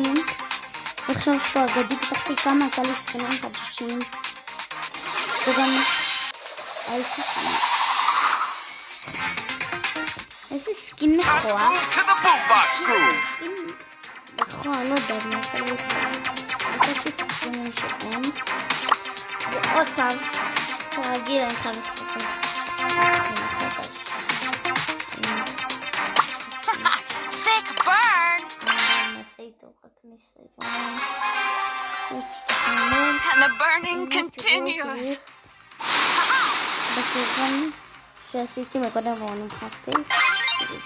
ספין. ועכשיו יש פה אגדי, פתחתי כמה הייתה לי ספינים חדשים. וגם הייתי כמה. איזה סקין מכוער. סקין מכוער, לא יודע, אני אעשה לי עשיתי את הספינים של אמס. ועוד פעם, כרגיל אני חייב לספר. Sick burn! And the burning continues. בסרטון שעשיתי מקודם ואני מחפתי,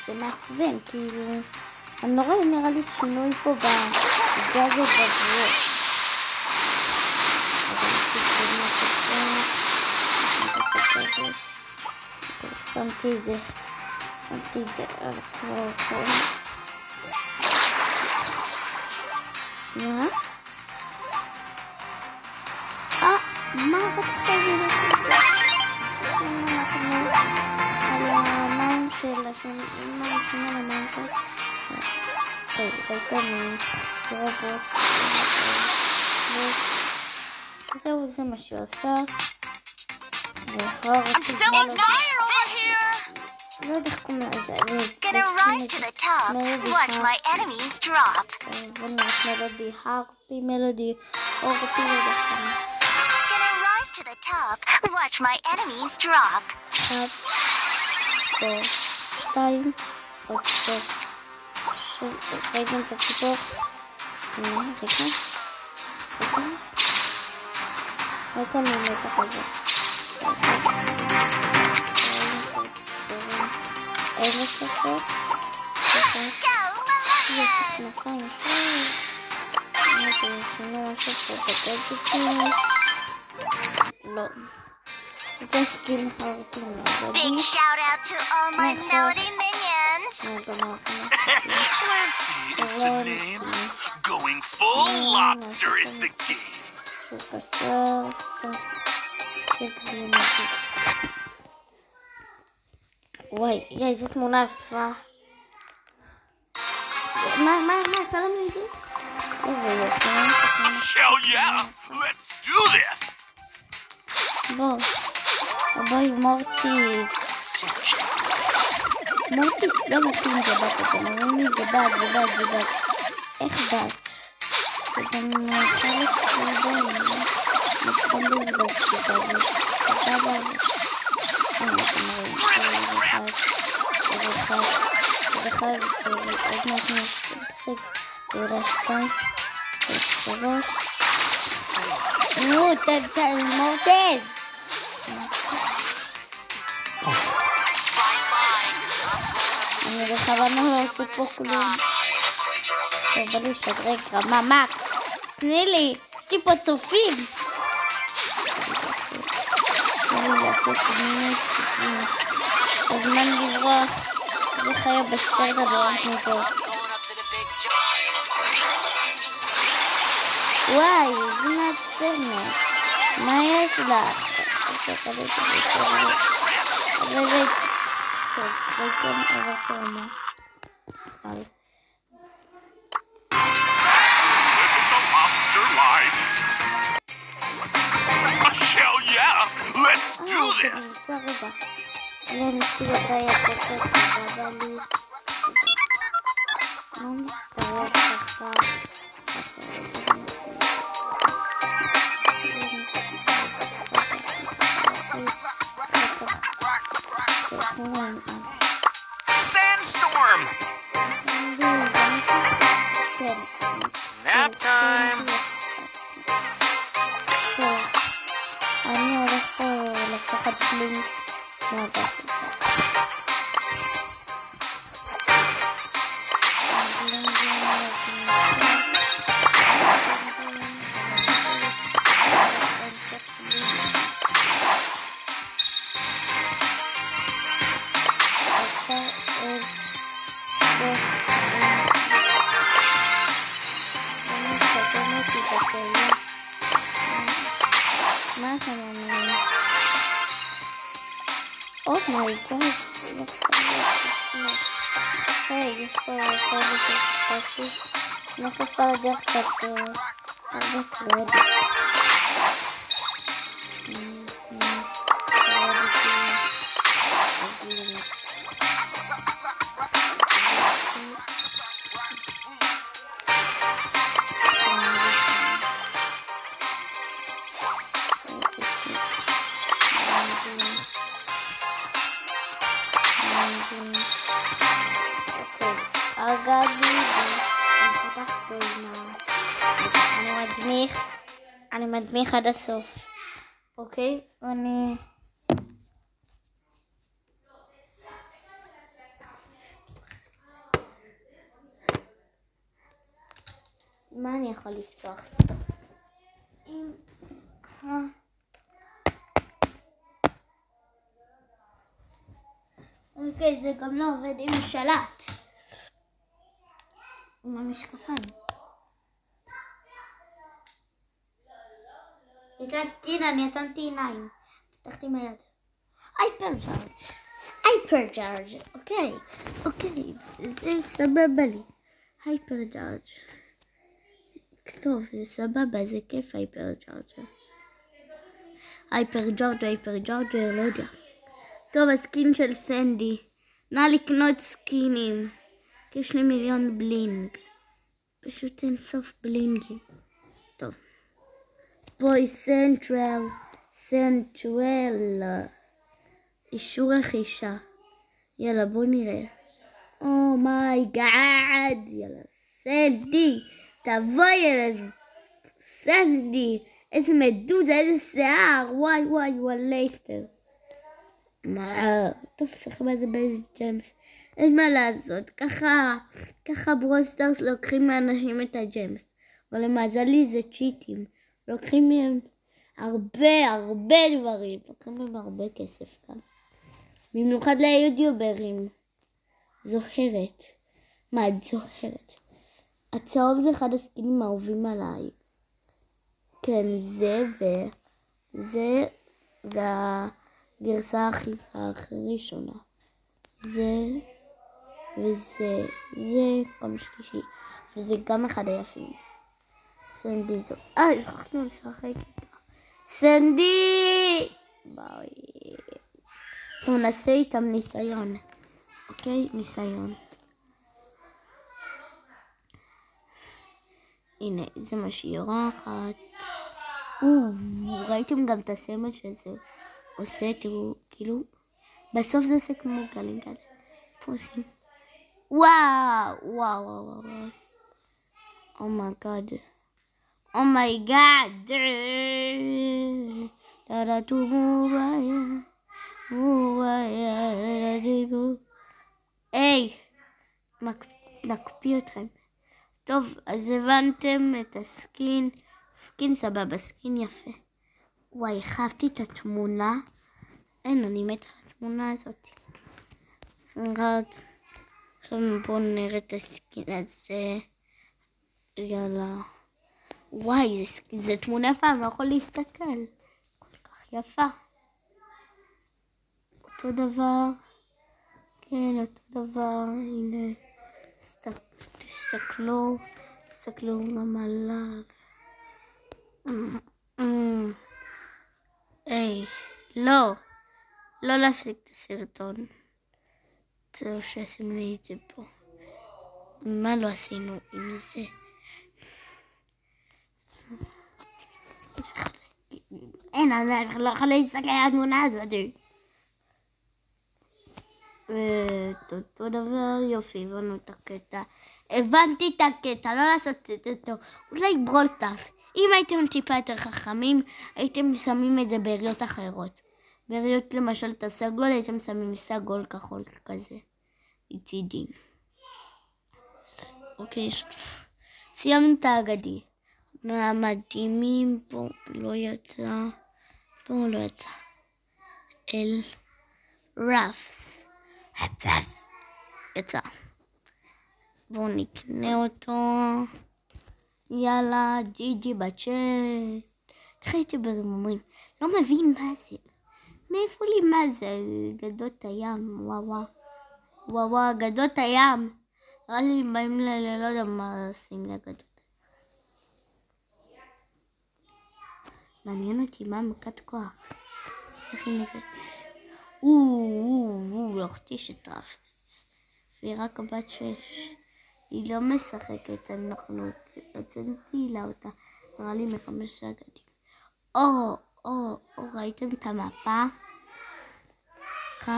זה מעצבן, כאילו, אני לא רואה, נראה לי שינוי פה בגז ובגרות. שמתי את זה על כל. מה? מה עכשיו על המים של המים של ראיתם רובוט. זהו, זה מה שהוא עושה. I'm still on fire over here! לא יודע איך קוראים לזה. Gonna rise to the top, watch my enemies drop. מלודי, הרפי, מלודי, אורפי, Gonna rise to the top, watch my enemies drop. 1, 2, עוד 2. ראיתם את הציפור? ראיתם ממתח הזה. איזה שפות? יש כנפיים שלי. זה שינו משהו פה בגדג'ים. לא. זה סקין חרטים. Big shout out to all my melody minions. Going full lobster is the game. וואי, איזה תמונה יפה. מה, צלם לי את זה? Hell yeah! Let's do this! בואי, מורטי, לא מתאים זה בת, אתם אומרים לי זה בת. איך בת? זה גם חלק של בואי, מסתום בזבזתי כזה. אחד, עוד מעט נשתתחת, ורשתיים, ושלוש. נו, מורטז! אני בכוונה לא אעשה פה כלום. טוב, בא לי לשדרג רמה, מקס! תני לי, יש לי פה צופים! הזמן לברוח, זה חיה בסרט הבאות מפה. וואי, זה מעצבנת. מה יש לך? טוב, ראיתם עברתם מה. Hell yeah! Let's do this! זה רגע. לא ניסי אותה יקר ככה, אבל לי... לא מסתרק ככה. Sandstorm! Nap time! טוב, אני הולך פה לקחת בלינק מהבטל פאס. מה אתם אומרים? עוד מייקר, יש פה חודש שפסתי, בסוף על הדרך קצת הרבה קרדיט. אני מדמיך עד הסוף, אוקיי? מה אני יכול לפתוח איתו? אוקיי, זה גם לא עובד עם שלט. עם המשקפיים. בגלל סקין אני עצמתי עיניים. פתחתי מהיד. הייפר ג'ארג'. אוקיי, זה סבבה לי. הייפר ג'ארג'. טוב, זה סבבה, זה כיף הייפר ג'ארג'. הייפר ג'ארג', לא יודע. טוב, הסקין של סנדי. נא לקנות סקינים. כי יש לי מיליון בלינג. פשוט אין סוף בלינגים. טוב. בוי סנטרל. אישור רכישה. יאללה, בוא נראה. מי גאד. יאללה, סנדי. תבואי אלינו. סנדי. איזה מדוזה, איזה שיער. וואי, לייסטר. טוב, צריך מה זה בייס ג'מס. אין מה לעשות. ככה ברוסטרס לוקחים מאנשים את הג'מס. אבל למזלי זה צ'יטים. לוקחים מהם הרבה דברים. לוקחים מהם הרבה כסף כאן. במיוחד ליוטיוברים. זוהרת. מה את זוהרת? הצהוב זה אחד הסקינים האהובים עליי. כן, זה והגרסה הכי ראשונה. זה פעם שלישי. וזה גם אחד היפים. סנדי זו. שכחנו לשחק איתה. סנדי! ביי. אנחנו נעשה איתם ניסיון. אוקיי? ניסיון. הנה, זה משאירה אחת. ראיתם גם את הסמל שזה עושה, תראו, כאילו, בסוף זה עושה כמו גלים כאלה. פה עושים. וואו. אומייגאד. דרדו מוביה. היי, נקפיא אתכם. טוב, אז הבנתם את הסקין. סקין סבבה, סקין יפה. וואי, חפתי את התמונה. אני מתה על התמונה הזאת. עכשיו בואו נראה את הסקין הזה. יאללה. וואי, זה תמונה יפה, אני לא יכול להסתכל. כל כך יפה. אותו דבר. כן, אותו דבר. הנה. תסתכלו גם עליו. היי, לא להפסיק את הסרטון. זהו שעשינו לי את זה פה. מה לא עשינו עם זה? אין, אני לא יכולה להסתכל על התמונה הזאת. אותו דבר, יופי, הבנו את הקטע. הבנתי את הקטע, לא לעשות את זה טוב. אולי ברול סטארס. אם הייתם טיפה יותר חכמים, הייתם שמים את זה בעיריות אחרות. בעיריות למשל את הסגול, הייתם שמים סגול כחול כזה. מצידי. אוקיי, סיימנו את האגדי. מהמדהימים פה לא יצא. אל רפס. יצא. בואו נקנה אותו. יאללה, ג'י בצ'אט. איך היוטיוברים אומרים? לא מבין מה זה. מאיפה לי מה זה? גדות הים. וואו, גדות הים. נראה לי באים לא יודע מה עושים לגדול. מעניין אותי מה מכת כוח. איך היא נראית? אחותי שטרפס. והיא רק בת 6. היא לא משחקת, אנחנו הוצאתי לה אותה. נראה לי מ5 אגדים. ראיתם את המפה? 1,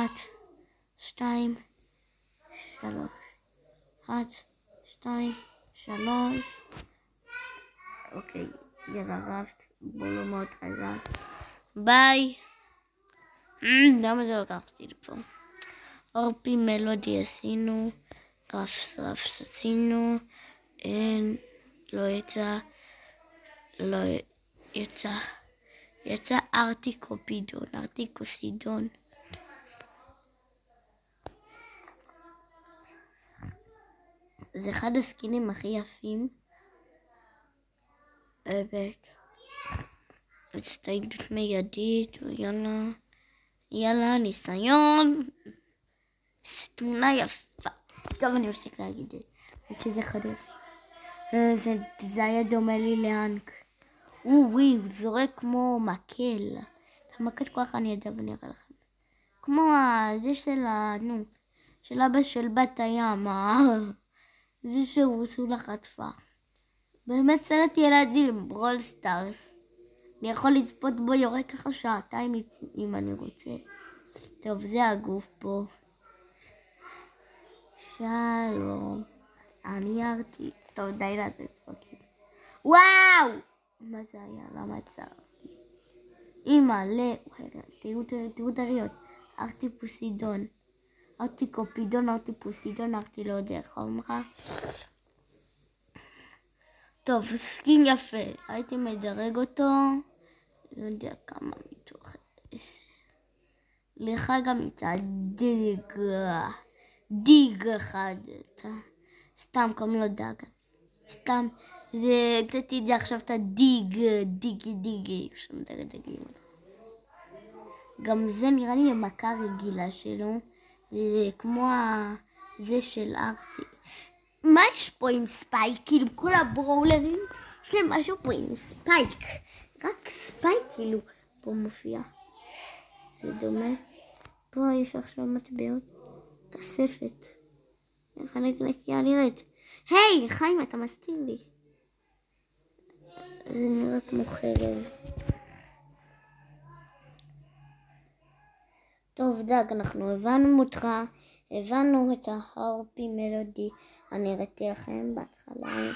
2, 3. 1, 2, 3. אוקיי, יאללה רבת, בוא לא מאוד חזק. ביי. למה זה לקחתי לפה? אורפי מלודי עשינו, רפס עשינו, לא יצא ארטיקוסידון. זה אחד הסקינים הכי יפים. הצטיידות מיידית, יאללה, ניסיון. זו תמונה יפה. טוב, אני מפסיק להגיד את זה. שזה אחד יפה. זה היה דומה לי לאנק. הוא זורק כמו מקל. את המכת כוח אני יודע ואני אראה לכם. כמו זה של אבא של בת הים. זה שהוא לחטפה. באמת סרט ילדים, ברול סטארס. אני יכול לצפות בו יורד ככה שעתיים אם אני רוצה. טוב, זה הגוף פה. שלום. אני ארתי. טוב, די לעשות צחוקים. וואו! מה זה היה? למה צרפתי? אמא, תראו את הריות. ארטיפוסידון. ארטיקופידון, ארטיפוסידון, לא יודע איך אומרה. טוב, סקין יפה. הייתי מדרג אותו. לא יודע כמה מתוך 10. לך גם יצא דיג אחד. סתם קוראים לו דג. סתם, זה קצתי את זה עכשיו את דיגי. גם זה נראה לי המכה רגילה שלו. זה כמו זה של ארטי. מה יש פה עם ספייק? כאילו כל הברולרים יש להם משהו פה עם ספייק. רק ספייק כאילו פה מופיע. זה דומה. פה יש עכשיו מטבעות. תוספת. איך הנקנקיה נראית? היי, חיים, אתה מסתיר לי. זה נראה כמו חרב. טוב, דג, אנחנו הבנו אותך. הבנו את ההרפי מלודי. אני הראיתי לכם בהתחלה.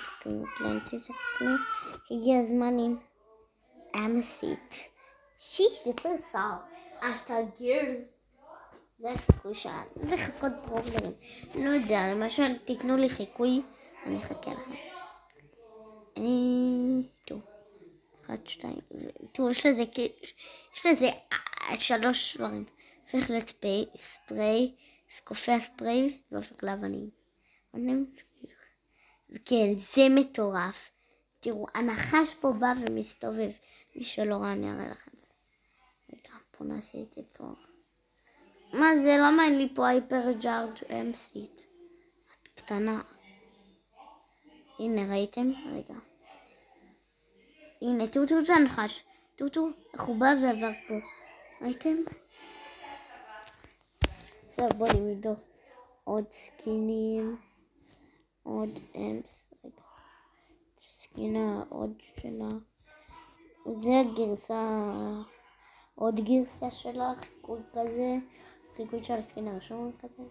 הגיע הזמן עם אמסית. שיש לי פרסר. אשתה גירס. זה חיקושה. זה חיקות פרובלרים. לא יודע, למשל תתנו לי חיקוי. אני אחכה לכם. טוב. 1, 2. תראו, יש לזה 3 דברים. הופך לספרי. קופי הספרי והופך לאבנים. וכן, זה מטורף. תראו, הנחש פה בא ומסתובב. מי שלא ראה, אני אראה לכם. רגע, פה נעשה את זה פה. מה זה? למה אין לי פה הייפר ג'ארג' אמסית? קטנה. הנה, ראיתם? רגע. הנה, תראו זה הנחש. תראו, איך הוא בא ועבר פה. ראיתם? טוב, בואו נמדו. עוד סקינים. עוד אמס. סקינה, עוד שלה. זה הגרסה. עוד גרסה שלה. חיקוי כזה. חיקוי של הסקין הראשון כזה.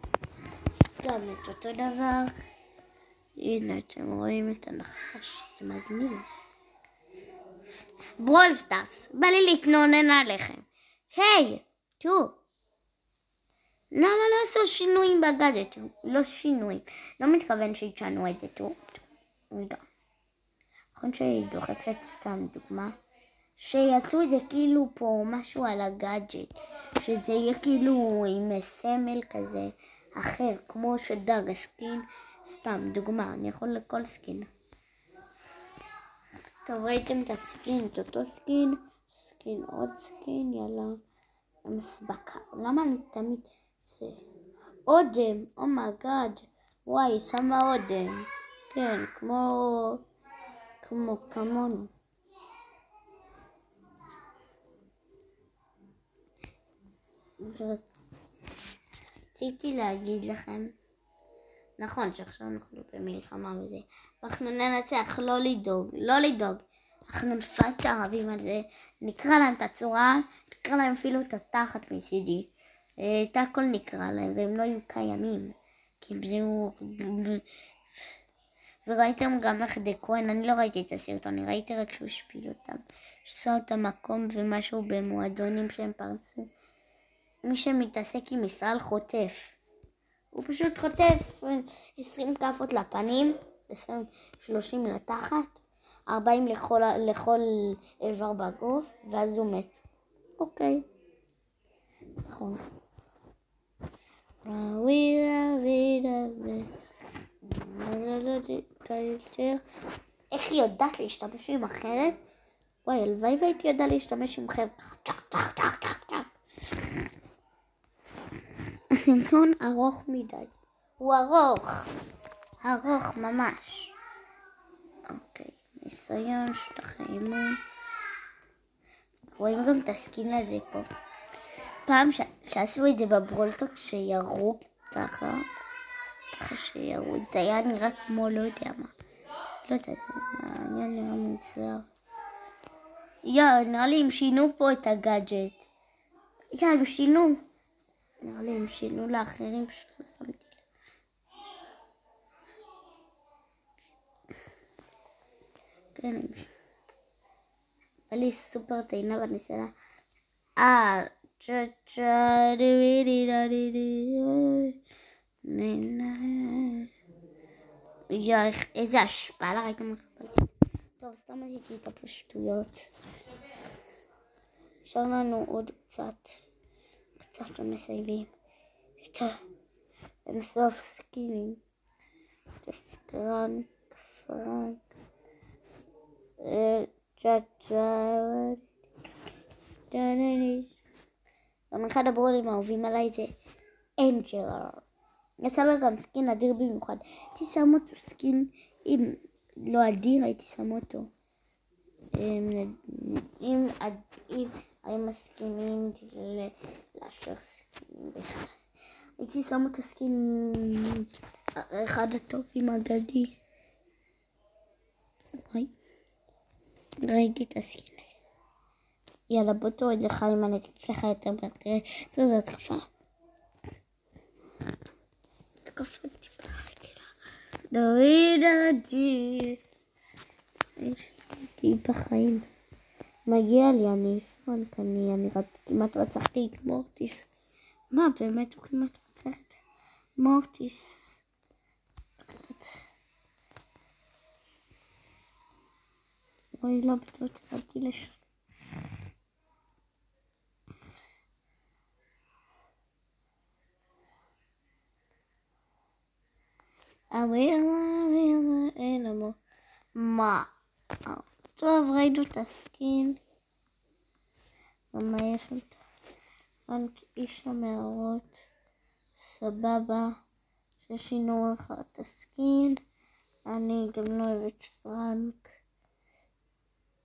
גם את אותו דבר. הנה, אתם רואים את הנחש. זה מגניב. ברול סטארס. בא לי להתנונן עליכם. היי, תראו. למה לא עשו שינויים בגדט? לא שינויים. לא מתכוון שיתשנו את זה. תראו. רגע. נכון שהיא דוחפת סתם דוגמה. שיעשו את זה כאילו פה משהו על הגאדג'ט. שזה יהיה כאילו עם סמל כזה אחר. כמו שדג הסקין. סתם דוגמה. אני יכול לכל סקין. טוב, ראיתם את הסקין. את אותו סקין. סקין עוד סקין. יאללה. מסבקה. למה אני תמיד... אודם, אומייגאד, וואי, שמה אודם. כן, כמונו. רציתי להגיד לכם, נכון שעכשיו אנחנו במלחמה וזה, אנחנו ננצח, לא לדאוג. אנחנו נפל את הערבים על זה, נקרא להם את הצורה, נקרא להם אפילו את התחת מצידי. את הכל נקרא להם, והם לא יהיו קיימים. כי הם יהיו... וראיתם גם איך דקוין, אני לא ראיתי את הסרטון, אני ראיתי רק שהוא השפיל אותם. שעשה אותם מקום ומשהו במועדונים שהם פרצו. מי שמתעסק עם ישראל חוטף. הוא פשוט חוטף 20 כאפות לפנים, 30 לתחת, 40 לכל איבר בגוף, ואז הוא מת. אוקיי. נכון. איך היא יודעת להשתמש עם אחרת? וואי, הלוואי והייתי יודע להשתמש עם חבר'ה. הסרטון ארוך מדי. הוא ארוך ממש. אוקיי, ניסיון, שטח אימון. רואים גם את הסקין הזה פה. פעם שעשו את זה בברולטוק שירו ככה שירו, זה היה נראה כמו לא יודע מה. לא יודעת, זה היה נראה מוזר. נראה לי הם שינו פה את הגאדג'ט. הם שינו. נראה לי הם שינו לאחרים, פשוט לא שמתי לב. כן, בא לי סופר טעינה בניסיונה. איזה השפעה, ראיתם איך קפלתי. טוב, סתם עשיתי את הפשטויות. נשאר לנו עוד קצת ומסיימים את האינסוף סקינים. את הסקרנק, פרנק, גם אחד הברודים האהובים עליי זה אנג'לר. יצא לו גם סקין אדיר במיוחד. הייתי שם אותו סקין, אם לא אדיר הייתי שם אותו. אם היו מסכימים לאשר סקינים בכלל. הייתי שם אותו סקין אחד הטובים אגדי. וואי. ראיתי את הסקין הזה. יאללה, בוא תוריד לך אם אני אתקף לך יותר מהר. תראה, זו התקפה. התקפה טיפה רגילה. דוד עדי. יש לי בחיים. מגיע לי, אני פרנק, אני כמעט רצחתי את מורטיס. מה, באמת הוא כמעט רצח את מורטיס. אוי, לא בטוח תרדתי לשם. אין אמור. מה? טוב, ראינו את הסקין. מה יש שם? פרנק איש המערות. סבבה. ששינו לך את הסקין. אני גם לא אוהבת פרנק.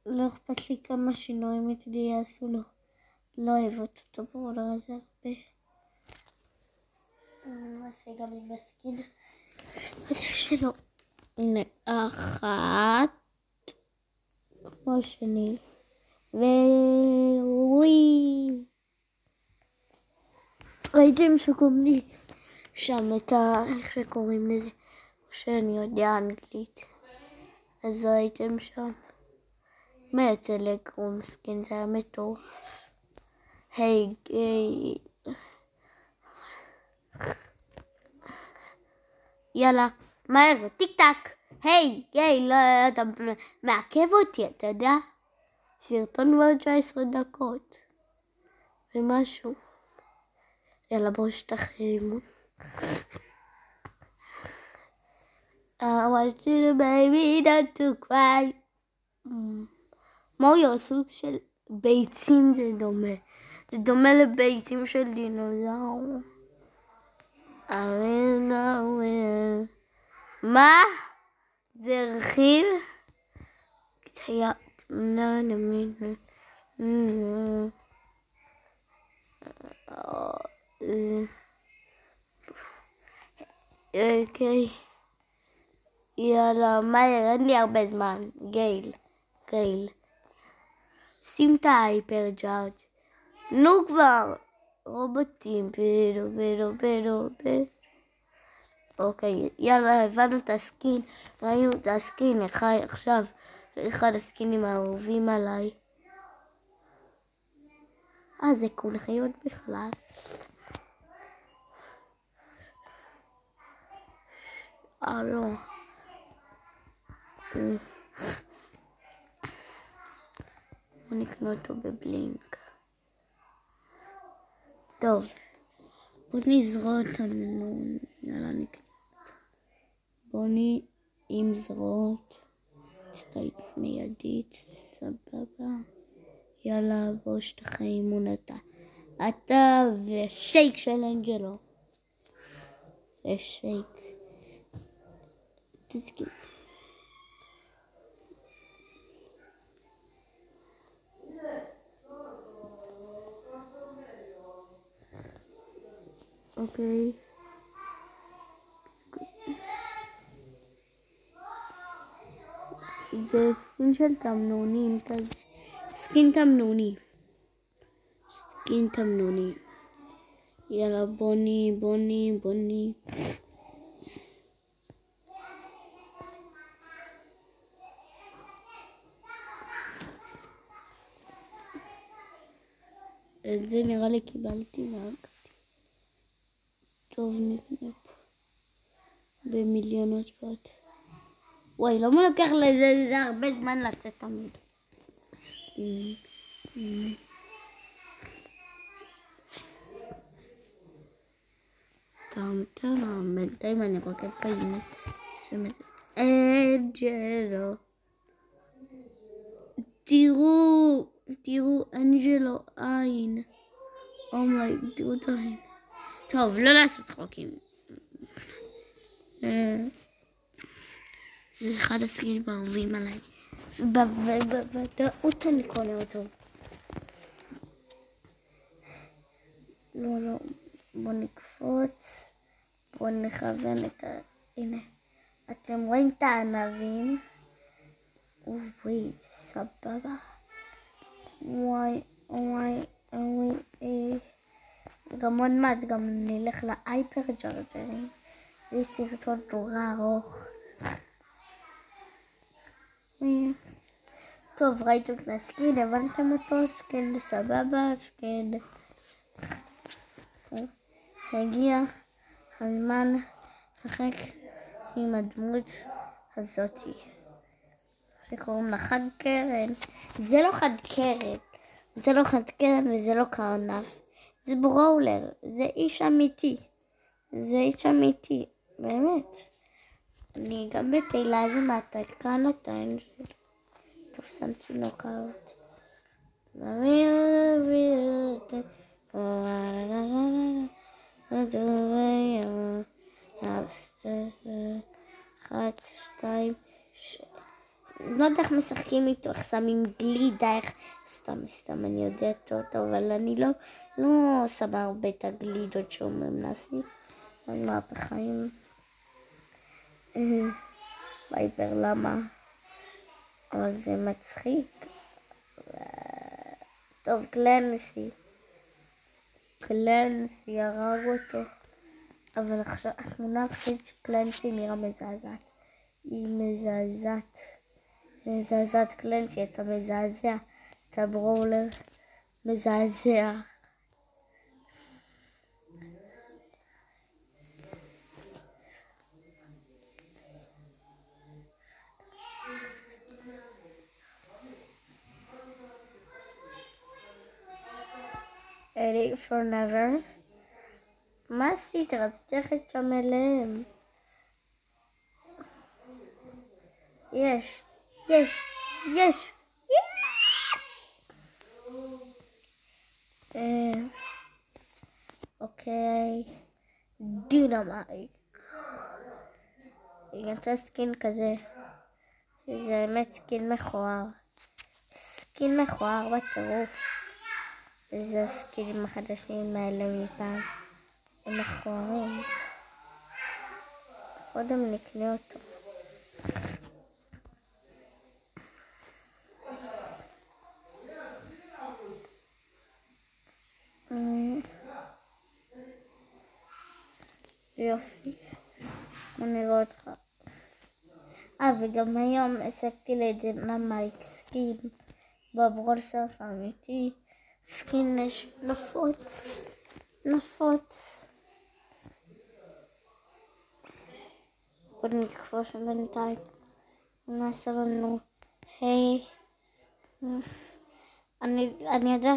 לא אכפת לי כמה שינויים מצידי יעשו לו. לא אוהבת אותו ברולר הזה הרבה. נעשה גם עם הסקין. אז שלו. הנה, אחת. כמו שני. וווי. ראיתם שקוראים לי שם את איך שקוראים לזה. או שאני יודע אנגלית. אז ראיתם שם. מהטלגרום סקין, זה היה מטורף. היי גיי. יאללה, מהר, טיק טק. היי גיי, לא, אתה מעכב אותי, אתה יודע? סרטון בעוד 19 דקות. ומשהו. יאללה, בואו שתחיימו. I want you baby not to cry. מוריו, סוג של ביצים זה דומה. זה דומה לביצים של דינוזאור. מה? זה רכיב? אוקיי. יאללה, מהר, אין לי הרבה זמן. גייל. שים את ההייפר ג'ארג'. נו כבר. רובוטים. פדו. אוקיי, יאללה, הבנו את הסקין. ראינו את הסקין. עכשיו, אחד הסקינים האהובים עליי. זה קונכיות בכלל. לא. בוא נקנה אותו בבלינק. טוב. בוא נזרוע את המנון. יאללה, נקנה אותו. בוא עם זרועות. הסתייגות מיידית. סבבה. יאללה, בוא שטחי אימון אתה ושייק של אנג'לו. זה שייק. תסכים. אוקיי. זה סקין של תמנונים כזה. סקין תמנוני. יאללה, בוני. את זה נראה לי קיבלתי והגעתי. טוב, נקנה פה. במיליונות פות. וואי, למה לוקח לזה הרבה זמן לצאת תמיד? בינתיים אני רוקד פעימת. אנג'לו. תראו, אנג'לו עין. אומי, תראו את העין. טוב, לא לעשות צחוקים. זה אחד הסקינים האהובים עליי. בוודאות אני קונה אותו. לא. בוא נקפוץ. בוא נכוון את הנה. אתם רואים את הענבים? וואי, סבבה. וואי. גם עוד מעט גם נלך להייפר ג'ארג'רים. זה סרטון נורא ארוך. טוב, ראיתם את הסקין, הבנתם אותו? סקין סבבה, סקין. הגיע הזמן לשחק עם הדמות הזאתי שקוראים לה חד קרן. זה לא חד קרן וזה לא קרנף, זה ברולר, זה איש אמיתי, באמת. אני גם בתהילה זה מעתקן התיין שלי. טוב, שמתי נוקאוט. אחת, שתיים, לא יודע איך משחקים איתו, איך שמים גלידה, איך סתם אני יודע טוב, אבל אני לא שמה הרבה את הגלידות שאומרים נעשי. אז מה בחיים? וייבר למה? אבל זה מצחיק. טוב, קלנסי הרג אותו. אבל עכשיו התמונה עכשיו שקלנסי נראה מזעזעת. היא מזעזעת קלנסי, אתה מזעזע. אתה ברולר מזעזע. Eric for never. מה עשית? רציתי ללכת שם אליהם. יש. אוקיי. דינמייק. יצא סקין כזה. זה האמת סקין מכוער. סקין מכוער בטירוף. זה הסקינים החדשים האלה מפעם. הם מכוערים. קודם נקנה אותו. יופי. בוא נראה אותך. וגם היום השגתי לדינמייק סקין בברול סטארס האמיתי. סקין נפוץ. בוא נכבוש בינתיים. נעשה לנו היי. אני יודע,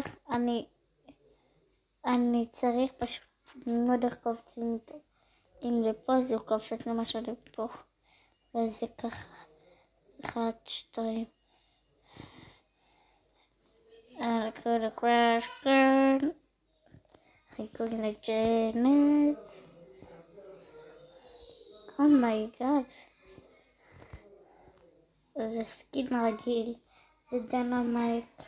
אני צריך פשוט ללמוד איך קופצים איתו. אם לפה זה קופץ למשל לפה. וזה ככה. 1, 2. לקחו לקראש גרל. חיכו לג'נט. אומייגאד. זה סקין רגיל. זה דינמייק.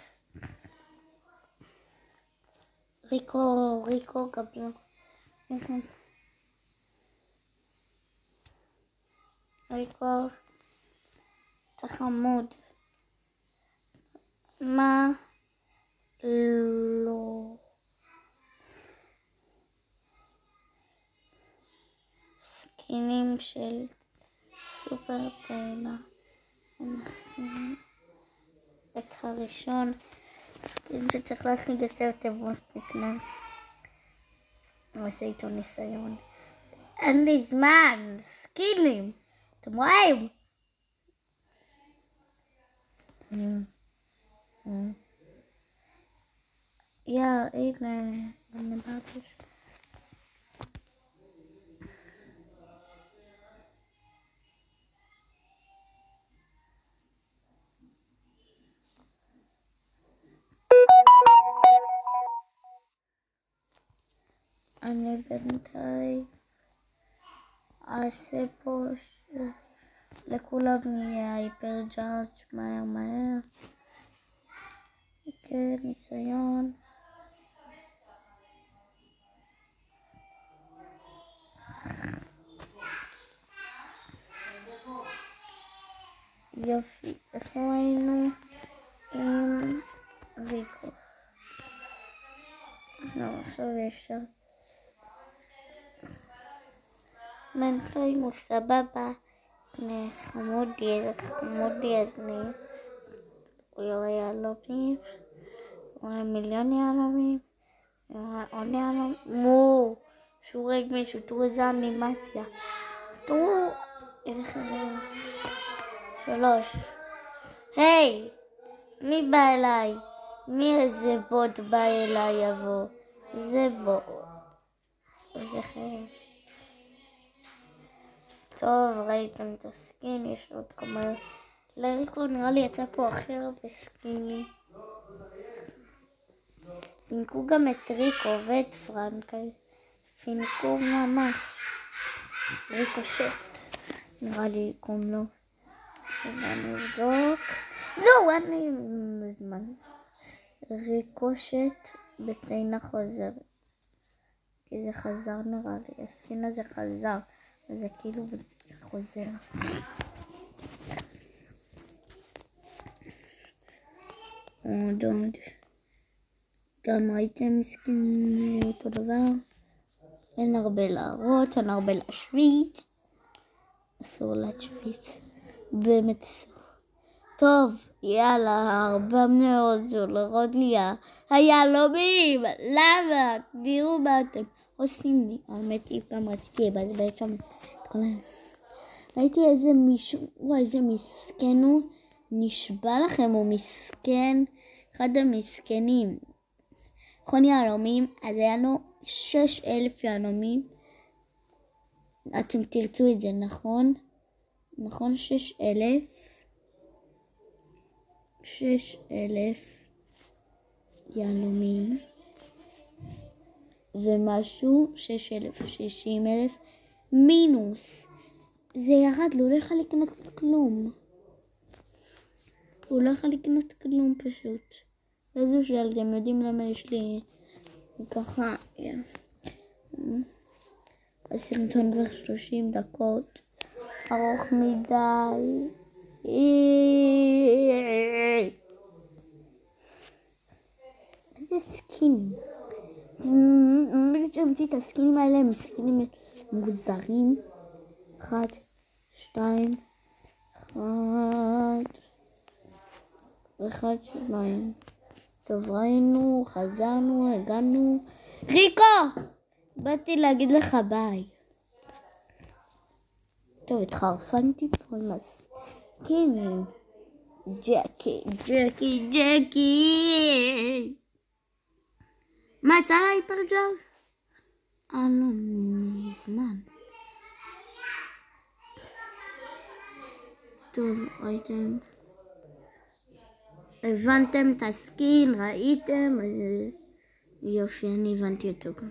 ריקו גם לא. ריקו. אתה חמוד. מה? לא. סקינים של סופר טיינה. את הראשון. סקין שצריך להשיג 10 תיבות נקנה. נעשה איתו ניסיון. אין לי זמן. סקינים. אתם רואים? הנה. אני מבקש. אני בינתיים אעשה פה לכולם יהיה היפר ג'ארג' מהר. כן, ניסיון. יופי, איפה היינו? עם ריקו. עכשיו אפשר. בינתיים הוא סבבה. חמודי, אז הוא יורה יהלומים. הוא יורה מיליון יהלומים. עוד יהלומים. שהוא רואה מישהו, תראו איזה אנימציה. תראו איזה חבר. 3. היי! מי בא אליי? איזה בוט בא אליי יבוא? זה בוט. איזה חבר. טוב, ראיתם את הסקין, יש עוד כמה. לריקו נראה לי יצא פה אחר בסקיני. פינקו גם את ריקו ואת פרנקל. פינקו ממש. ריקושט. נראה לי קוראים לו. ואני אבדוק. לא, אין לי זמן. ריקושט בטעינה חוזרת. כי זה חזר נראה לי. הסקין הזה חזר. זה כאילו חוזר. עוד. גם ראיתם סקין אותו דבר. אין הרבה להראות, אין הרבה להשוויץ. אסור להשוויץ. באמת אסור. טוב, יאללה, הרבה מאוד זו לראות לי היהלומים. למה? תראו מה אתם עושים לי. האמת היא פעם רציתי לבזבז שם. ראיתי איזה מישהו, איזה מסכן הוא. נשבע לכם, הוא מסכן. אחד המסכנים. נכון יהלומים, אז היה לו 6,000 יהלומים. אתם תרצו את זה, נכון? נכון, 6,000. 6,000 יהלומים. ומשהו, 6,000, 60,000, מינוס. זה ירד, לא יכול לקנות כלום. הוא לא יכול לקנות כלום פשוט. איזה שאל, אתם יודעים למה יש לי ככה, הסרטון כבר 30 דקות, ארוך מדי. איזה סקינים. שהמציא את הסקינים האלה הם סקינים מוזרים. 1, 2, 1, 2. טוב, ראינו, חזרנו, הגענו. ריקו! באתי להגיד לך ביי. טוב, התחרפנתי פה עם הסקינים. ג'קי. מה, יצא לה היפרג'ר? לא, מזמן. טוב, ראיתם? הבנתם את הסקין, ראיתם? יופי, אני הבנתי אותו גם.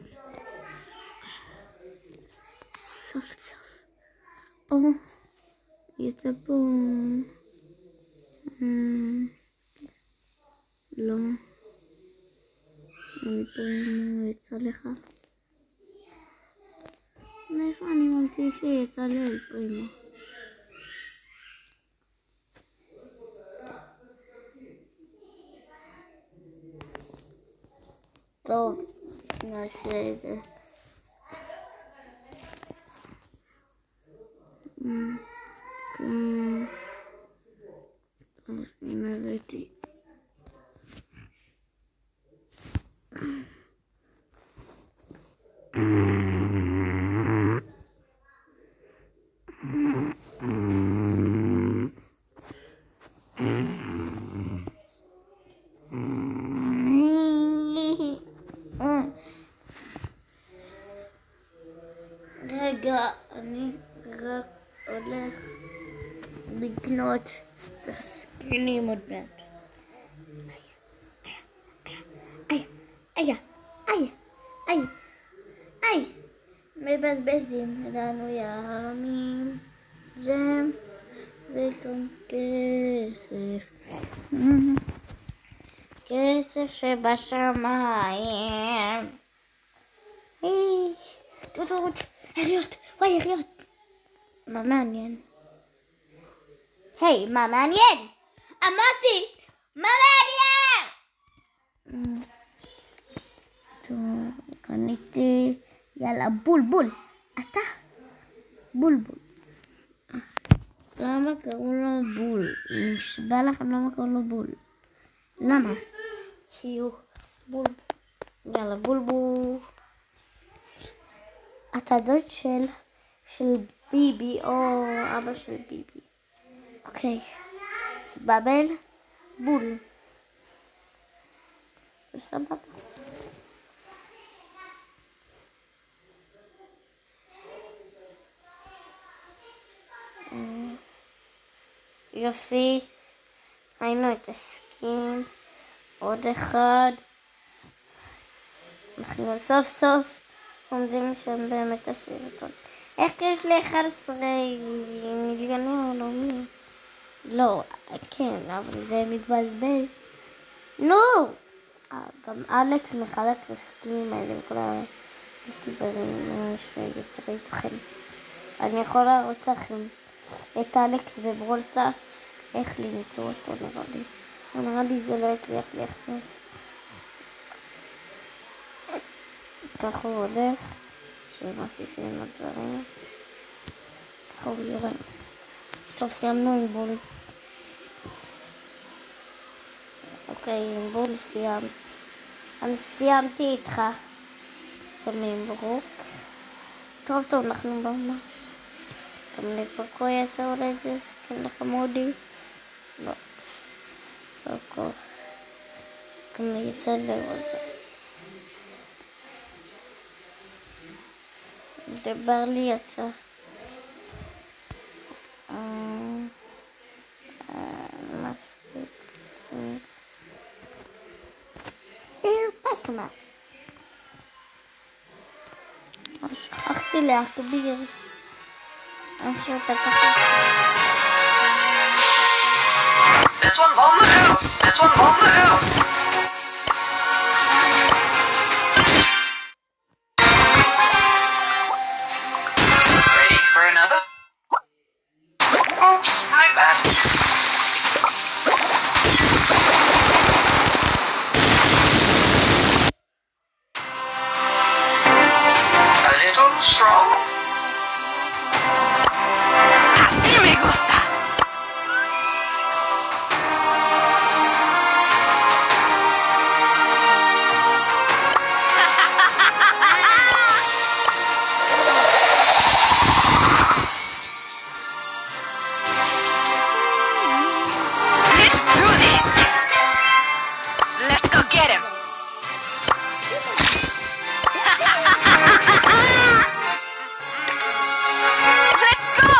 סוף. יצא פה... לא. אני פה יצא לך. מאיפה אני ממציא שיצא לי פרימו? טוב, נעשה את זה. הנה הבאתי. רגע, אני רק הולך לקנות את הסקינים עוד מעט. איי, מבזבזים לנו ימים, ג'ם וגם כסף. כסף שבשמיים. תות, יריות, וואי יריות. מה מעניין? היי, מה מעניין? אמרתי, מה מעניין? טוב, קניתי, יאללה, בול. אתה? בול. למה קראו לו בול? נשבע לכם למה קראו לו בול. למה? כי הוא בול. יאללה, בול. אתה דוד של ביבי או אבא של ביבי. אוקיי. סבבל, בול. סבבה. יופי. ראינו את הסקין. עוד אחד. אנחנו סוף עומדים שם באמת הסרטון. איך יש לי 11 מיליונים עולמים? לא, כן, אבל זה מתבלבל. נו! גם אלכס מחלק את הסקינים האלה וכל היוטיוברים שיוצרי תוכן. אני יכול להראות לכם את אלכס בברולסטארס, איך למצוא אותו נראה לי זה לא יצליח לי עכשיו. ככה הוא הולך, שמוסיפים לדברים. ככה הוא יורד. טוב, סיימנו עם בול. אוקיי, עם בול סיימתי. אני סיימתי איתך. גם עם ברוק. טוב, אנחנו ממש. גם לברקו יעשה אולי זה סכם לחמודי. לא. ברקו. גם יצא לרוזר. דבר לי יצא. מספיק. פסטומס. طلع كبير. أنشطة كثير. This one's on the house. This one's on the house. Ready for another? Oops, my bad. A little strong. Así me gusta. Let's go get him! Let's go!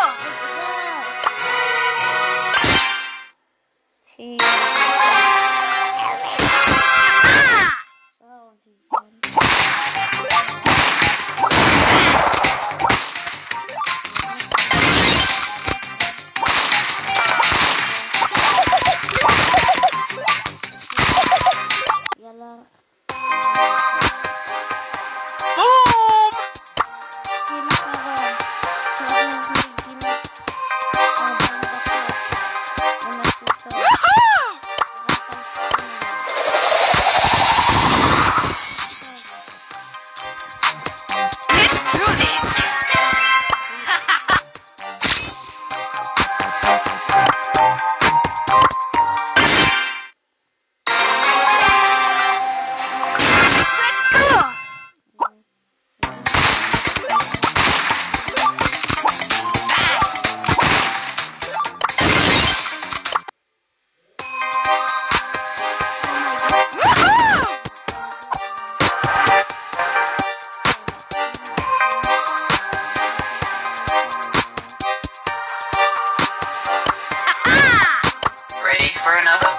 Ready for another?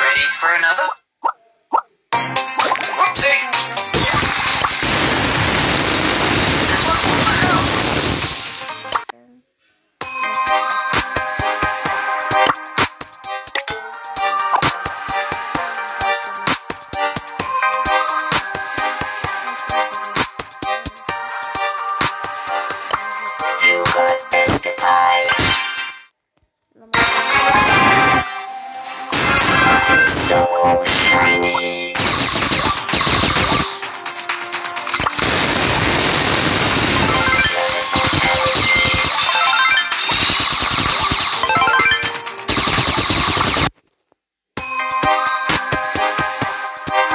Ready for another? Whoopsie! This one's on the house. You got mystified. So shiny.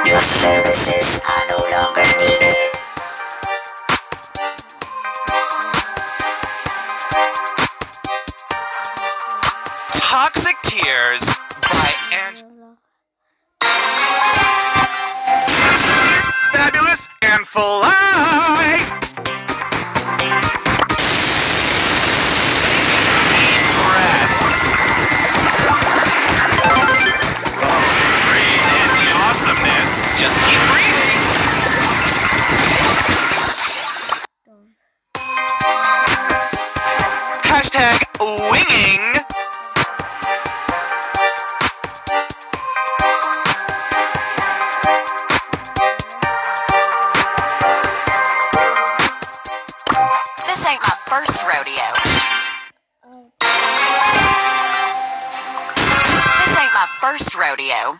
Your services are no longer needed. Toxic Tears by Angela. Fabulous and fly! Deep breath. Breathe in the awesomeness. Just keep breathing. Hashtag winging. This ain't my first rodeo. This ain't my first rodeo.